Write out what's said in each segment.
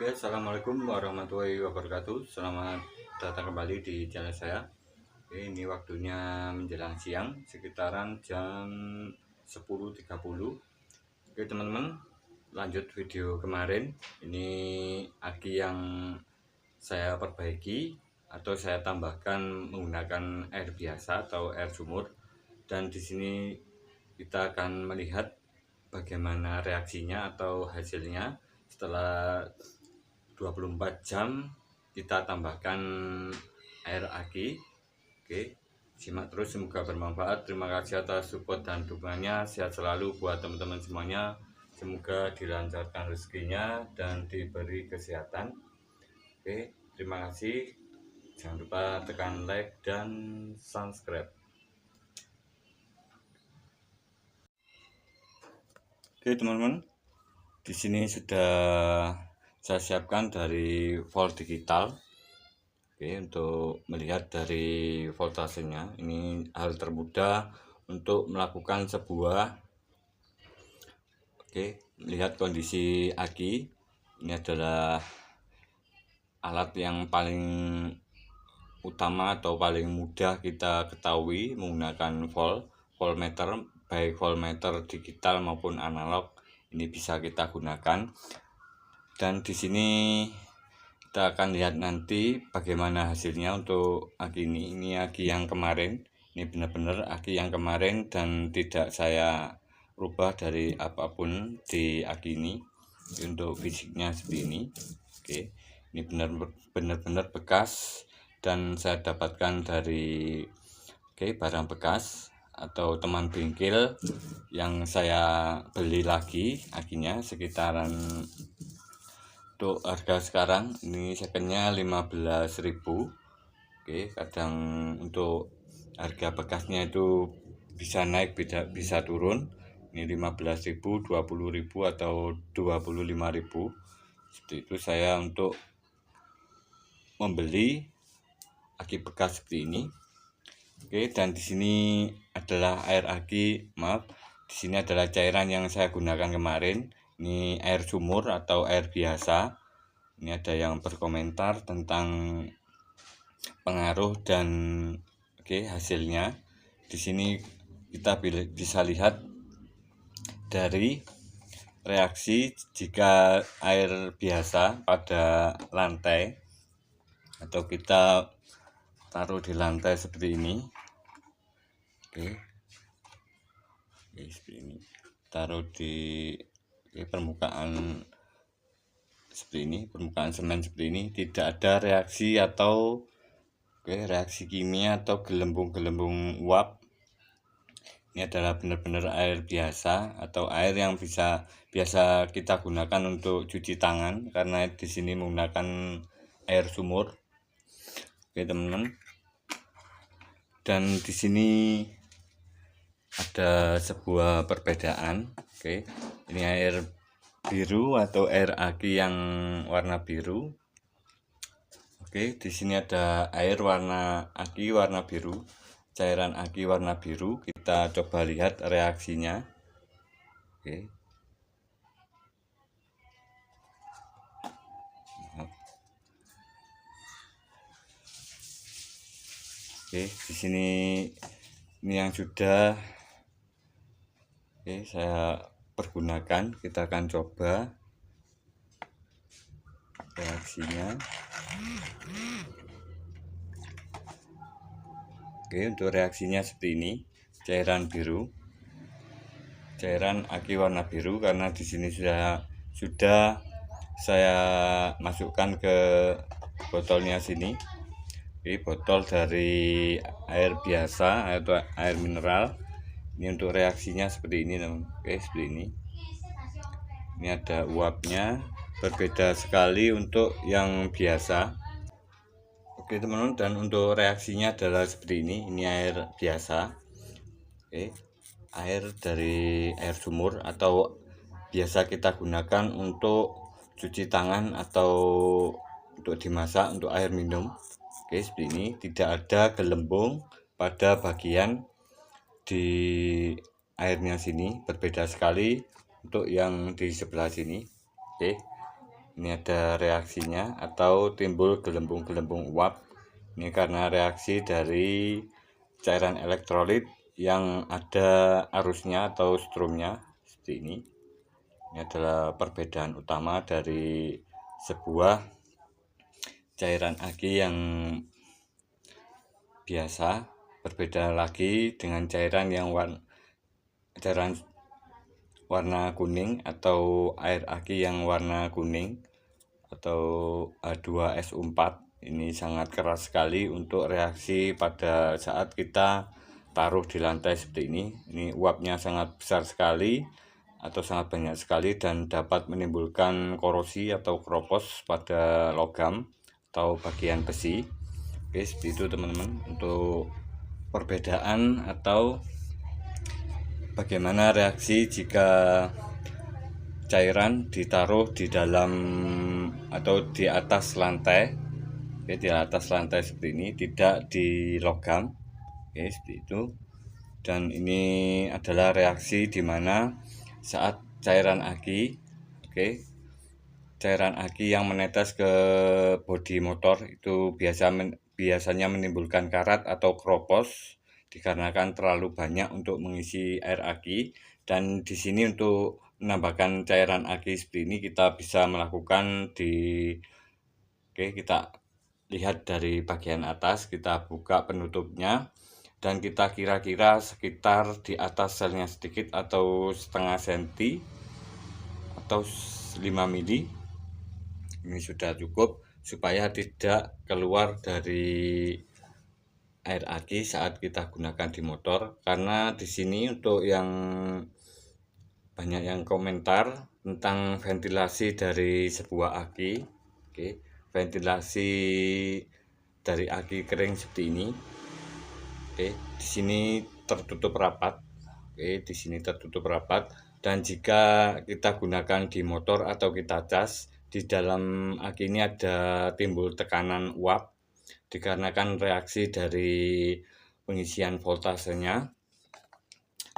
Oke, assalamualaikum warahmatullahi wabarakatuh. Selamat datang kembali di channel saya. Oke, ini waktunya menjelang siang, sekitaran jam 10.30. Oke teman-teman, lanjut video kemarin. Ini aki yang saya perbaiki atau saya tambahkan menggunakan air biasa atau air sumur. Dan di sini kita akan melihat bagaimana reaksinya atau hasilnya setelah 24 jam kita tambahkan air aki. Oke, simak terus, semoga bermanfaat. Terima kasih atas support dan dukungannya. Sehat selalu buat teman-teman semuanya, semoga dilancarkan rezekinya dan diberi kesehatan. Oke, terima kasih. Jangan lupa tekan like dan subscribe. Oke teman-teman, di sini sudah saya siapkan dari volt digital. Oke, untuk melihat dari voltasenya, ini hal termudah untuk melakukan sebuah lihat kondisi aki. Ini adalah alat yang paling utama atau paling mudah kita ketahui menggunakan voltmeter, baik voltmeter digital maupun analog. Ini bisa kita gunakan. Dan di sini kita akan lihat nanti bagaimana hasilnya untuk aki ini. Ini aki yang kemarin, ini benar-benar aki yang kemarin dan tidak saya rubah dari apapun di aki ini. Untuk fisiknya seperti ini. Oke, ini benar-benar bekas dan saya dapatkan dari barang bekas atau teman bengkel yang saya beli lagi akinya sekitaran. Untuk harga sekarang ini secondnya 15.000. Oke, kadang untuk harga bekasnya itu bisa naik, bisa turun. Ini 15.000, 20.000 atau 25.000. Seperti itu saya untuk membeli aki bekas seperti ini. Oke, dan di sini adalah air aki, di sini adalah cairan yang saya gunakan kemarin. Ini air sumur atau air biasa. Ini ada yang berkomentar tentang pengaruh dan hasilnya. Di sini kita bisa lihat dari reaksi jika air biasa pada lantai atau kita taruh di lantai seperti ini. Seperti ini. Taruh di permukaan seperti ini, permukaan semen seperti ini, tidak ada reaksi atau reaksi kimia atau gelembung-gelembung uap. Ini adalah benar-benar air biasa atau air yang biasa kita gunakan untuk cuci tangan, karena di sini menggunakan air sumur. Oke teman-teman, dan di sini ada sebuah perbedaan. Oke, ini air biru atau air aki yang warna biru. Oke, di sini ada air warna aki warna biru, cairan aki warna biru. Kita coba lihat reaksinya. Di sini ini yang sudah saya pergunakan. Kita akan coba reaksinya. Untuk reaksinya seperti ini, cairan biru, cairan aki warna biru, karena di sini sudah saya masukkan ke botolnya sini. Botol dari air biasa atau air mineral. Ini untuk reaksinya seperti ini teman. Seperti ini. Ini ada uapnya, berbeda sekali untuk yang biasa. Oke teman-teman, dan untuk reaksinya adalah seperti ini. Ini air biasa. Air dari air sumur atau biasa kita gunakan untuk cuci tangan atau untuk dimasak, untuk air minum. Seperti ini, tidak ada gelembung pada bagian di airnya sini, berbeda sekali untuk yang di sebelah sini. Ini ada reaksinya atau timbul gelembung-gelembung uap. Ini karena reaksi dari cairan elektrolit yang ada arusnya atau strumnya seperti ini. Ini adalah perbedaan utama dari sebuah cairan aki yang biasa, berbeda lagi dengan cairan yang warna kuning atau air aki yang warna kuning atau H2SO4. Ini sangat keras sekali untuk reaksi pada saat kita taruh di lantai seperti ini. Ini uapnya sangat besar sekali atau sangat banyak sekali dan dapat menimbulkan korosi atau keropos pada logam atau bagian besi. Oke, seperti itu teman-teman untuk perbedaan atau bagaimana reaksi jika cairan ditaruh di dalam atau di atas lantai. Oke, di atas lantai seperti ini, tidak di logam. Oke, seperti itu. Dan ini adalah reaksi di mana saat cairan aki, oke, cairan aki yang menetes ke bodi motor itu biasanya menimbulkan karat atau keropos dikarenakan terlalu banyak untuk mengisi air aki. Dan di sini untuk menambahkan cairan aki seperti ini kita bisa melakukan kita lihat dari bagian atas, kita buka penutupnya dan kita kira-kira sekitar di atas selnya sedikit atau setengah senti atau 5 mili. Ini sudah cukup supaya tidak keluar dari air aki saat kita gunakan di motor, karena di sini untuk yang banyak yang komentar tentang ventilasi dari sebuah aki. Oke, ventilasi dari aki kering seperti ini. Oke, di sini tertutup rapat. Oke, di sini tertutup rapat dan jika kita gunakan di motor atau kita cas, di dalam aki ini ada timbul tekanan uap dikarenakan reaksi dari pengisian voltasenya,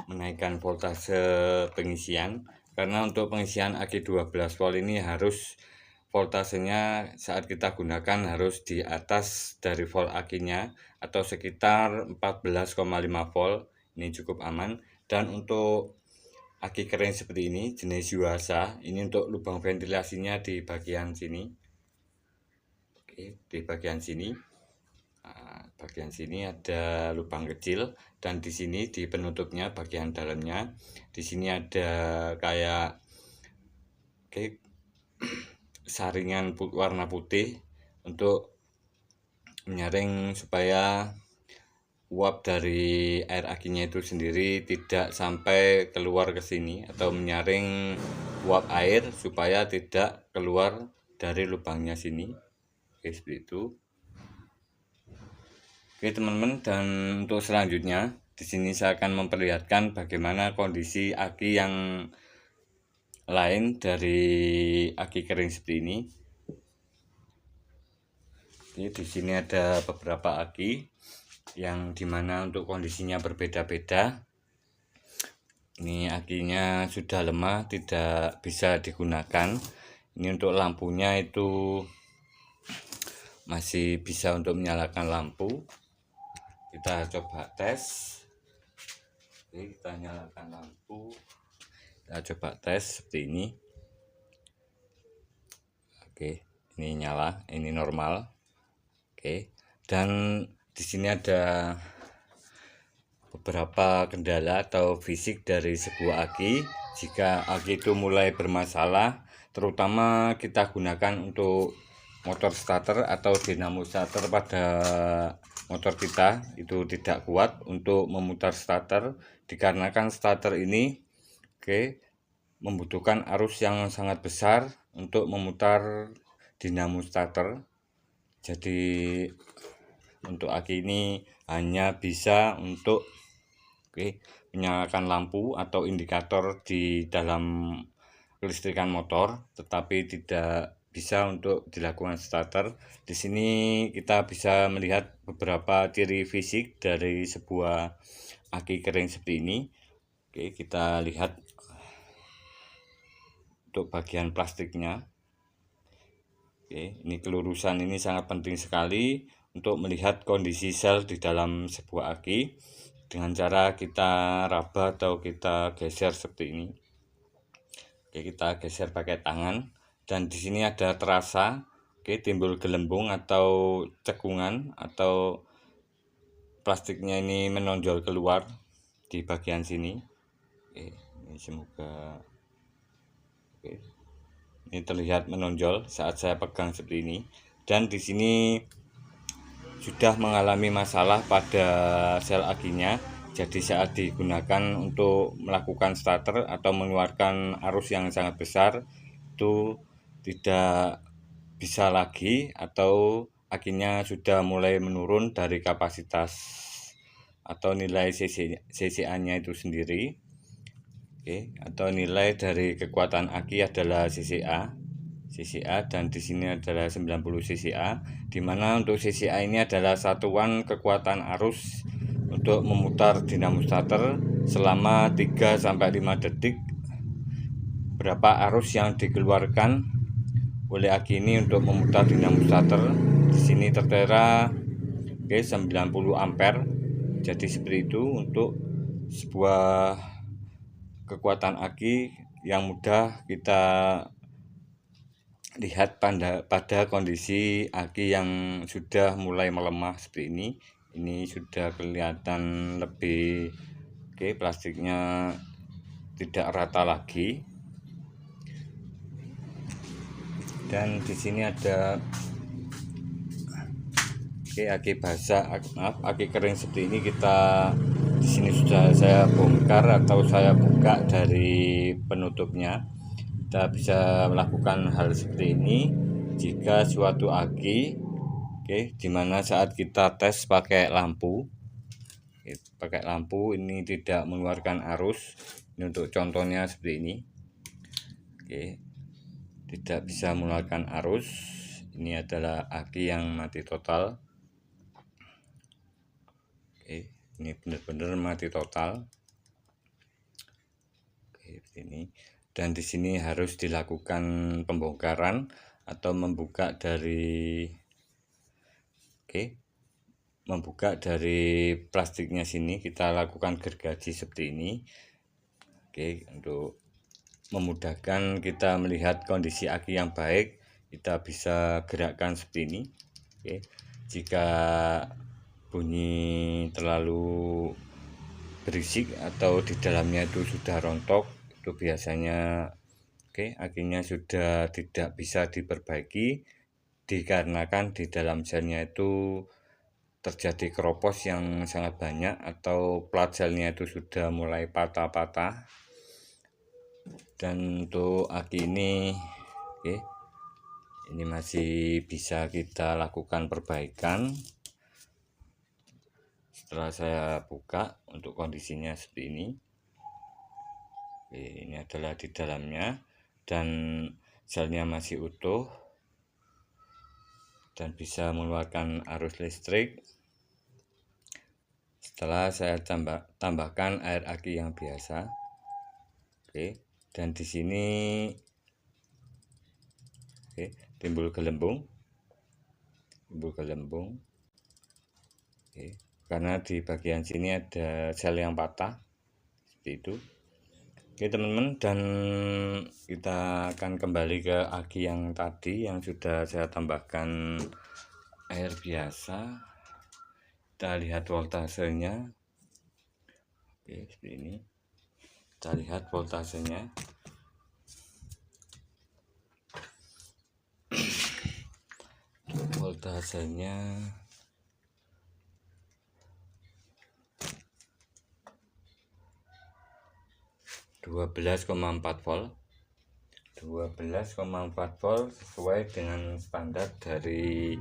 menaikkan voltase pengisian. Karena untuk pengisian aki 12 volt ini harus voltasenya saat kita gunakan harus di atas dari volt akinya atau sekitar 14,5 volt. Ini cukup aman. Dan untuk aki kering seperti ini jenis Yuasa, ini untuk lubang ventilasinya di bagian sini. Oke, di bagian sini. Bagian sini ada lubang kecil dan di sini di penutupnya bagian dalamnya di sini ada kayak saringan warna putih untuk menyaring supaya uap dari air akinya itu sendiri tidak sampai keluar ke sini atau menyaring uap air supaya tidak keluar dari lubangnya sini. Oke, seperti itu. Oke teman-teman, dan untuk selanjutnya di sini saya akan memperlihatkan bagaimana kondisi aki yang lain dari aki kering seperti ini. Oke, di sini ada beberapa aki yang dimana untuk kondisinya berbeda-beda. Ini akinya sudah lemah, tidak bisa digunakan. Ini untuk lampunya itu masih bisa untuk menyalakan lampu. Kita coba tes. Oke, kita nyalakan lampu. Kita coba tes seperti ini. Oke, ini nyala, ini normal. Oke, dan di sini ada beberapa kendala atau fisik dari sebuah aki. Jika aki itu mulai bermasalah, terutama kita gunakan untuk motor starter atau dinamo starter pada motor kita itu tidak kuat untuk memutar starter dikarenakan starter ini membutuhkan arus yang sangat besar untuk memutar dinamo starter. Jadi untuk aki ini hanya bisa untuk menyalakan lampu atau indikator di dalam kelistrikan motor, tetapi tidak bisa untuk dilakukan starter. Di sini kita bisa melihat beberapa ciri fisik dari sebuah aki kering seperti ini. Oke, kita lihat untuk bagian plastiknya. Oke, ini kelurusan ini sangat penting sekali untuk melihat kondisi sel di dalam sebuah aki dengan cara kita raba atau kita geser seperti ini. Oke, kita geser pakai tangan dan di sini ada terasa, oke, timbul gelembung atau cekungan atau plastiknya ini menonjol keluar di bagian sini. Oke, ini semoga oke. Ini terlihat menonjol saat saya pegang seperti ini. Dan di sini sudah mengalami masalah pada sel akinya. Jadi saat digunakan untuk melakukan starter atau mengeluarkan arus yang sangat besar, itu tidak bisa lagi atau akinya sudah mulai menurun dari kapasitas atau nilai CCA-nya itu sendiri. Oke, atau nilai dari kekuatan aki adalah CCA dan di sini adalah 90 CCA, di mana untuk CCA ini adalah satuan kekuatan arus untuk memutar dinamo starter selama 3 sampai 5 detik. Berapa arus yang dikeluarkan oleh aki ini untuk memutar dinamo starter? Di sini tertera 90 ampere. Jadi seperti itu untuk sebuah kekuatan aki yang mudah kita lihat pada kondisi aki yang sudah mulai melemah seperti ini. Ini sudah kelihatan lebih oke, plastiknya tidak rata lagi. Dan di sini ada aki basah, maaf, aki kering seperti ini. Di sini sudah saya bongkar atau saya buka dari penutupnya. Kita bisa melakukan hal seperti ini jika suatu aki dimana saat kita tes pakai lampu ini tidak mengeluarkan arus. Ini untuk contohnya seperti ini. Tidak bisa mengeluarkan arus. Ini adalah aki yang mati total. Ini benar-benar mati total. Ini. Dan di sini harus dilakukan pembongkaran atau membuka dari plastiknya sini. Kita lakukan gergaji seperti ini. Untuk memudahkan kita melihat kondisi aki yang baik, kita bisa gerakkan seperti ini. Jika bunyi terlalu berisik atau di dalamnya itu sudah rontok, itu biasanya akinya sudah tidak bisa diperbaiki dikarenakan di dalam selnya itu terjadi keropos yang sangat banyak atau plat selnya itu sudah mulai patah-patah. Dan untuk aki ini ini masih bisa kita lakukan perbaikan. Setelah saya buka untuk kondisinya seperti ini. Ini adalah di dalamnya dan selnya masih utuh dan bisa mengeluarkan arus listrik. Setelah saya tambahkan air aki yang biasa. Dan di sini timbul gelembung. Karena di bagian sini ada sel yang patah seperti itu. Teman-teman, dan kita akan kembali ke aki yang tadi yang sudah saya tambahkan air biasa. Kita lihat voltasenya. Seperti ini. Kita lihat voltasenya. Voltasenya 12,4 volt. 12,4 volt sesuai dengan standar dari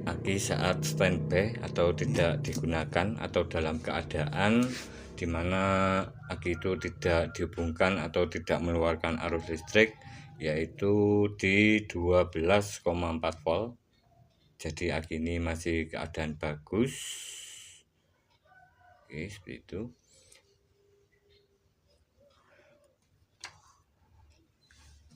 aki saat standby atau tidak digunakan atau dalam keadaan di mana aki itu tidak dihubungkan atau tidak mengeluarkan arus listrik, yaitu di 12,4 volt. Jadi aki ini masih keadaan bagus. Seperti itu.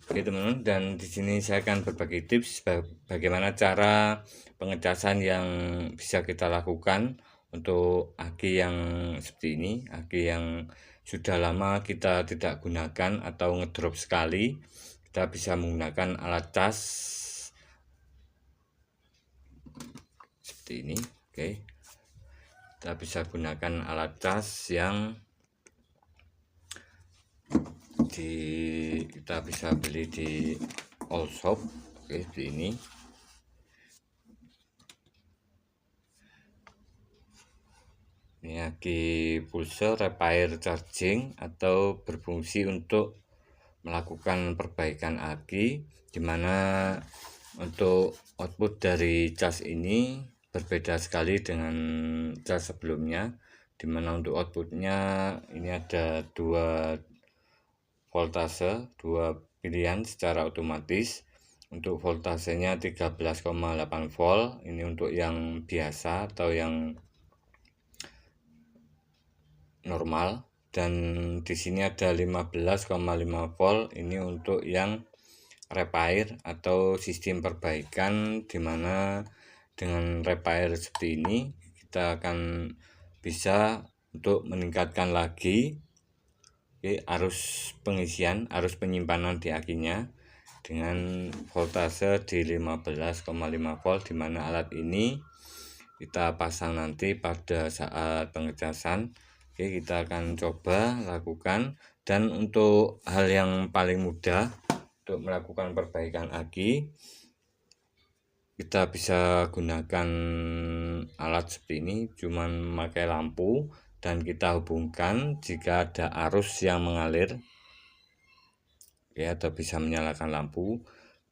Oke teman-teman, dan di sini saya akan berbagi tips bagaimana cara pengecasan yang bisa kita lakukan untuk aki yang seperti ini, aki yang sudah lama kita tidak gunakan atau ngedrop sekali. Kita bisa menggunakan alat cas seperti ini. Oke, kita bisa gunakan alat cas yang kita bisa beli di all shop. Oke, seperti ini. Ini aki pulsa repair charging atau berfungsi untuk melakukan perbaikan aki, dimana untuk output dari cas ini berbeda sekali dengan cas sebelumnya, dimana untuk outputnya ini ada dua voltase, dua pilihan secara otomatis. Untuk voltasenya 13,8 volt, ini untuk yang biasa atau yang normal, dan di sini ada 15,5 volt, ini untuk yang repair atau sistem perbaikan, dimana dengan repair seperti ini kita akan bisa untuk meningkatkan lagi arus pengisian, arus penyimpanan di akinya dengan voltase di 15,5 volt, dimana alat ini kita pasang nanti pada saat pengecasan. Oke, kita akan coba lakukan. Dan untuk hal yang paling mudah untuk melakukan perbaikan aki, kita bisa gunakan alat seperti ini, cuman memakai lampu, dan kita hubungkan jika ada arus yang mengalir ya, atau bisa menyalakan lampu,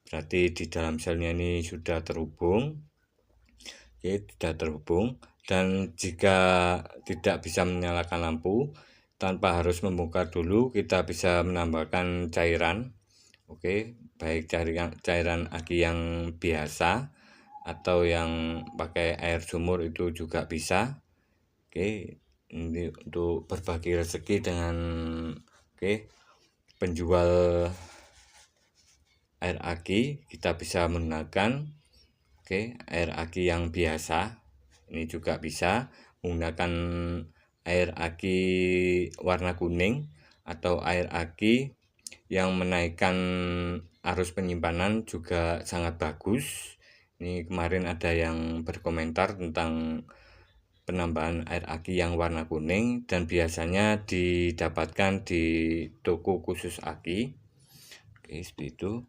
berarti di dalam selnya ini sudah terhubung. Oke, tidak terhubung. Dan jika tidak bisa menyalakan lampu, tanpa harus membongkar dulu, kita bisa menambahkan cairan. Oke, baik cairan aki yang biasa atau yang pakai air sumur itu juga bisa. Oke, ini untuk berbagi rezeki dengan penjual air aki. Kita bisa menggunakan air aki yang biasa, ini juga bisa menggunakan air aki warna kuning atau air aki yang menaikkan arus penyimpanan juga sangat bagus. Ini kemarin ada yang berkomentar tentang penambahan air aki yang warna kuning, dan biasanya didapatkan di toko khusus aki. Oke, seperti itu.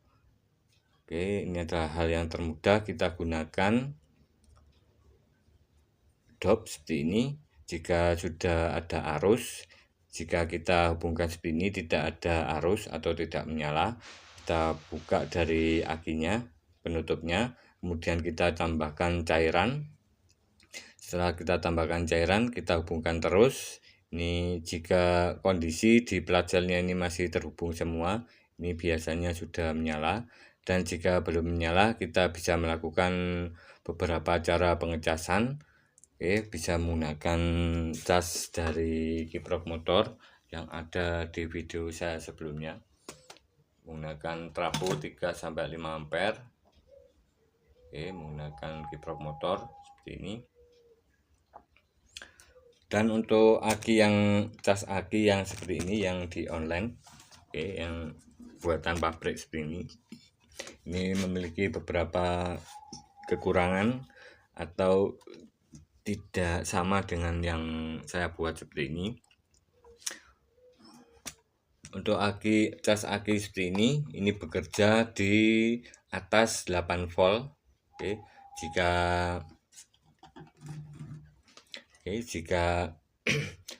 Oke, ini adalah hal yang termudah, kita gunakan dop seperti ini. Jika sudah ada arus, jika kita hubungkan seperti ini tidak ada arus atau tidak menyala, kita buka dari akinya, penutupnya, kemudian kita tambahkan cairan. Setelah kita tambahkan cairan, kita hubungkan terus. Ini jika kondisi di plat selnya ini masih terhubung semua, ini biasanya sudah menyala. Dan jika belum menyala, kita bisa melakukan beberapa cara pengecasan. Oke, bisa menggunakan cas dari kiprok motor yang ada di video saya sebelumnya, menggunakan trafo 3-5 ampere. Oke, menggunakan kiprok motor seperti ini. Dan untuk aki yang cas aki yang seperti ini, yang di online, yang buatan pabrik seperti ini memiliki beberapa kekurangan atau tidak sama dengan yang saya buat seperti ini. Untuk aki cas aki seperti ini bekerja di atas 8 volt. Jika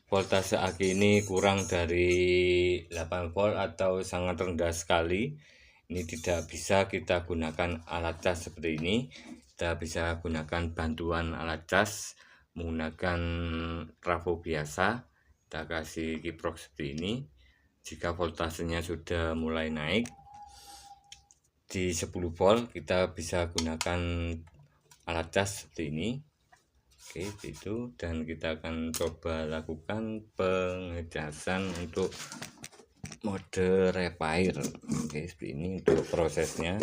voltase aki ini kurang dari 8 volt atau sangat rendah sekali, ini tidak bisa kita gunakan alat cas seperti ini. Kita bisa gunakan bantuan alat cas menggunakan trafo biasa. Kita kasih kiprok seperti ini. Jika voltasenya sudah mulai naik di 10 volt, kita bisa gunakan alat cas seperti ini. Oke, itu, dan kita akan coba lakukan pengecasan untuk mode repair. Oke, seperti ini untuk prosesnya.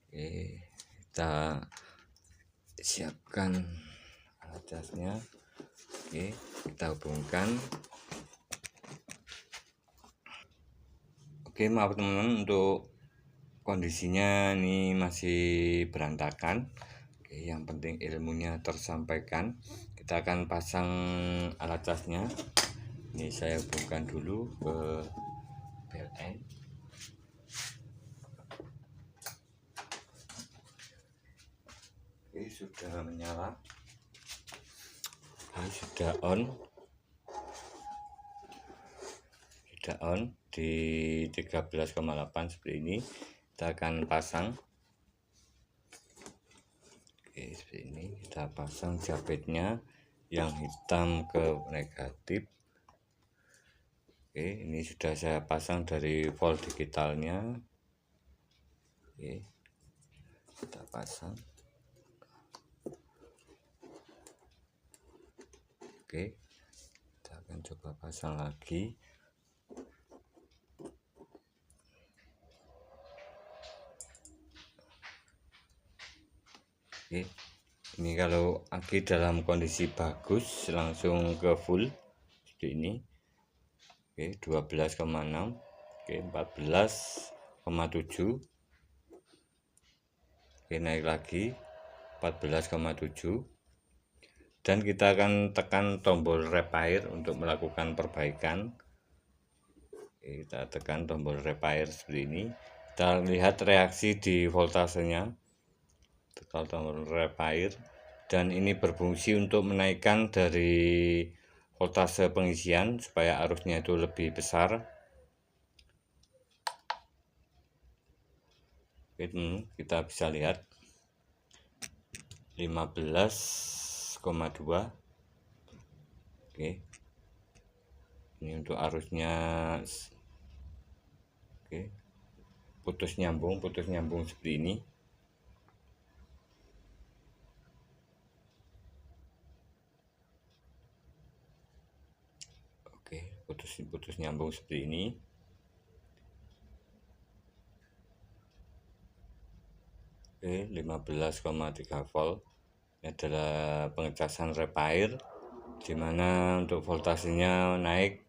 Oke, kita siapkan alat casnya. Oke, kita hubungkan. Oke, maaf teman-teman, untuk kondisinya ini masih berantakan. Oke, yang penting ilmunya tersampaikan. Kita akan pasang alat casnya. Ini saya hubungkan dulu ke PLN. Oke, sudah menyala. Ini sudah on. Di 13,8 seperti ini. Kita akan pasang. Oke, seperti ini kita pasang jabetnya yang hitam ke negatif. Oke, ini sudah saya pasang dari volt digitalnya. Oke, kita pasang. Oke, kita akan coba pasang lagi. Oke, ini kalau aki dalam kondisi bagus langsung ke full seperti ini. Oke, 12,6. Oke, 14,7. Oke, naik lagi 14,7. Dan kita akan tekan tombol repair untuk melakukan perbaikan. Oke, kita tekan tombol repair seperti ini. Kita lihat reaksi di voltasenya. Tekan tombol repair, dan ini berfungsi untuk menaikkan dari voltase pengisian supaya arusnya itu lebih besar. Oke, kita bisa lihat 15,2. Oke, ini untuk arusnya. Oke, putus nyambung seperti ini. Oke, putus nyambung seperti ini. Oke, 15,3 volt. Ini adalah pengecasan repair, dimana untuk voltasenya naik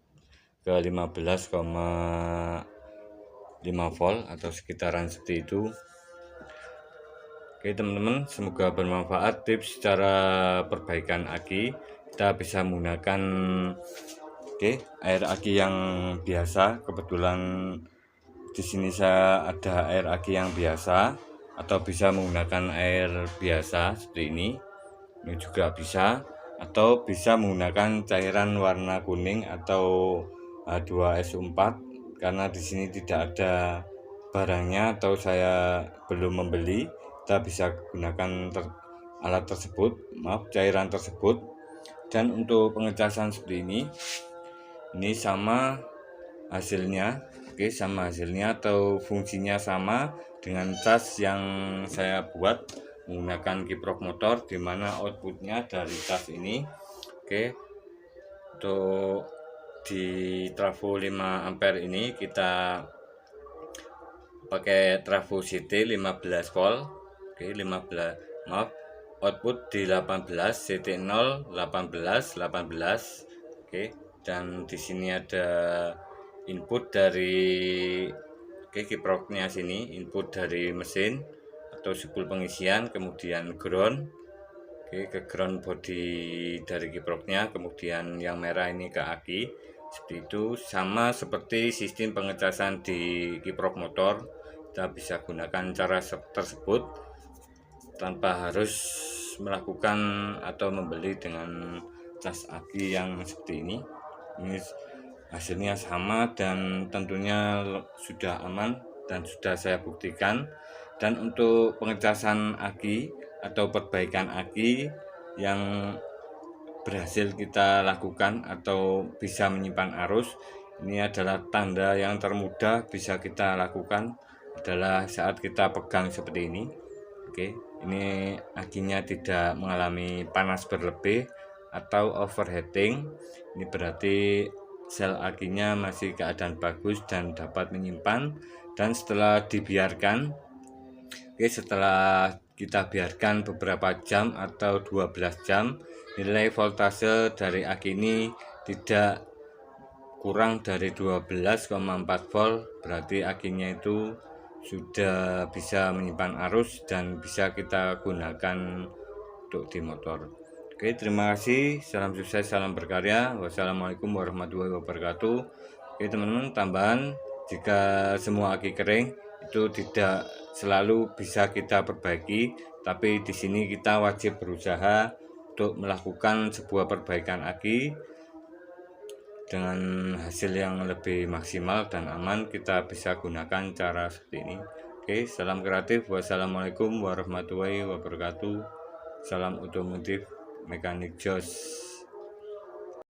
ke 15,5 volt atau sekitaran seperti itu. Oke teman-teman, semoga bermanfaat tips cara perbaikan aki. Kita bisa menggunakan air aki yang biasa. Kebetulan di sini saya ada air aki yang biasa, atau bisa menggunakan air biasa seperti ini. Ini juga bisa, atau bisa menggunakan cairan warna kuning atau H2SO4, karena di sini tidak ada barangnya atau saya belum membeli. Kita bisa gunakan alat tersebut, cairan tersebut. Dan untuk pengecasan seperti ini sama hasilnya. Oke, sama hasilnya atau fungsinya sama dengan cas yang saya buat menggunakan kiprok motor, dimana outputnya dari cas ini. Oke, untuk di trafo 5 ampere ini kita pakai trafo CT 15 volt. Oke, 15, output di 18, CT0 18. Oke, dan di sini ada input dari kiproknya sini, input dari mesin atau spool pengisian, kemudian ground. Oke, ke ground body dari kiproknya, kemudian yang merah ini ke aki. Seperti itu, sama seperti sistem pengecasan di kiprok motor. Kita bisa gunakan cara tersebut tanpa harus melakukan atau membeli dengan cas aki yang seperti ini. Ini hasilnya sama dan tentunya sudah aman dan sudah saya buktikan. Dan untuk pengecasan aki atau perbaikan aki yang berhasil kita lakukan atau bisa menyimpan arus, ini adalah tanda yang termudah bisa kita lakukan adalah saat kita pegang seperti ini. Oke, ini akinya tidak mengalami panas berlebih atau overheating. Ini berarti sel akinya masih keadaan bagus dan dapat menyimpan. Dan setelah dibiarkan, setelah kita biarkan beberapa jam atau 12 jam, nilai voltase dari aki ini tidak kurang dari 12,4 volt, berarti akinya itu sudah bisa menyimpan arus dan bisa kita gunakan untuk di motor. Oke, terima kasih. Salam sukses, salam berkarya. Wassalamualaikum warahmatullahi wabarakatuh. Oke teman-teman, tambahan, jika semua aki kering itu tidak selalu bisa kita perbaiki, tapi di sini kita wajib berusaha untuk melakukan sebuah perbaikan aki dengan hasil yang lebih maksimal dan aman. Kita bisa gunakan cara seperti ini. Oke, salam kreatif. Wassalamualaikum warahmatullahi wabarakatuh. Salam otomotif mekanik Jos.